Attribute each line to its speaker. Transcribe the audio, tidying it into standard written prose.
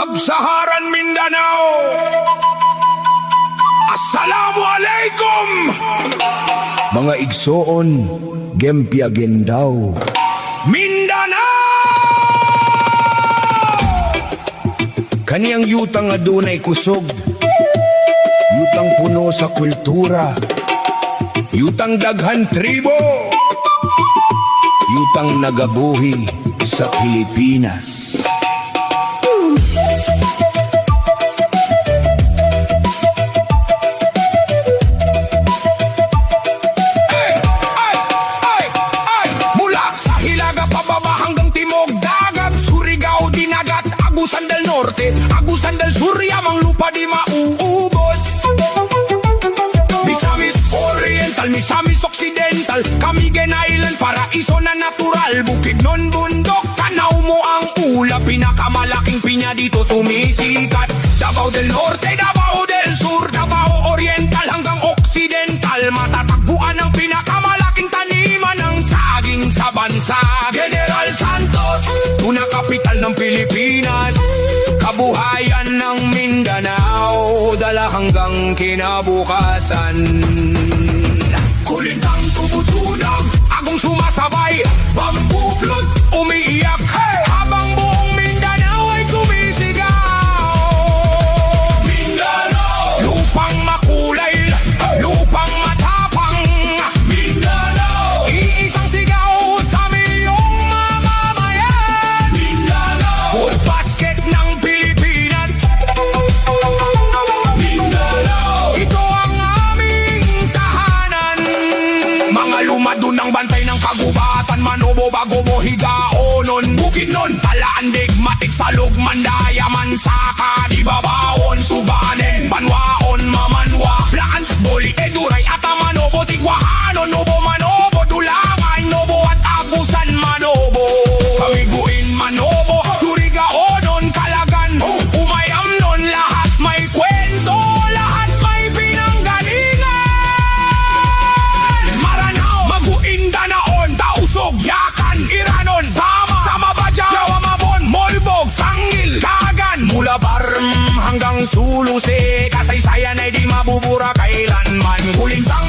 Speaker 1: Sub-Saharan Mindanao. Assalamualaikum.
Speaker 2: Mga igsoon, gempyagen daw.
Speaker 1: Mindanao!
Speaker 2: Kaniyang yutang nga dunay kusog. Yutang puno sa kultura.
Speaker 1: Yutang daghan tribo.
Speaker 2: Yutang nagabuhi sa Pilipinas.
Speaker 1: Mula sa Hilaga pababa hanggang Timog Dagat, Surigao, Dinagat, Agusan del Norte, Agusan del Sur, yamang lupa di mauubos. Misamis Oriental, Misamis Occidental, Camigen Island, paraiso na natural. Bukidnon, bundok, tanaw mo ang ulap, pinakamalaking pinya dito sumisikat. Davao del Norte, Davao del Sur, Davao Oriental hanggang Occidental, matatagpuan ang pinakamalaking taniman ng saging sa bansa. General Santos, una kapital ng Pilipinas, kabuhayan ng Mindanao, dala hanggang kinabukasan. Kulintang tumutunog, agong sumasabay, bamboo flute umiiyak, hey! Habang buong Mindanao ay sumisigaw. Mindanao, lupang makulay, lupang matapang. Mindanao, iisang sigaw sa miyong mamamayan. Mindanao, food basket ng Pilipinas. Mindanao, ito ang aming tahanan. Mga lumadun ng bantay ng kagubatan, Manobo, Bagobo, Higaonon, Bukidnon, Talaan, Digmatik, Salug, Mandayaman, Saka, Dibabaon, Subanen, Banwaon, Mamanwa, Blaan, Boli, Eduray, Atamanobo, Tigwahanon, Nobo, Manobo, Dulangay, Nobo at Agusan, Manobo, Kamiguin, Manobo, Surigaonon, Kalagan, Umayamnon, lahat may kwento, lahat may pinanggalingan. Maranao, Maguindanaon, Tausog, Yakan, Iranon, Sama, Badyaw, Jawa, Mabon, Molbog, Sangil, Kagan, mula Barm hanggang Suluse, kasaysayan ay di mabubura kailanman. Kulintang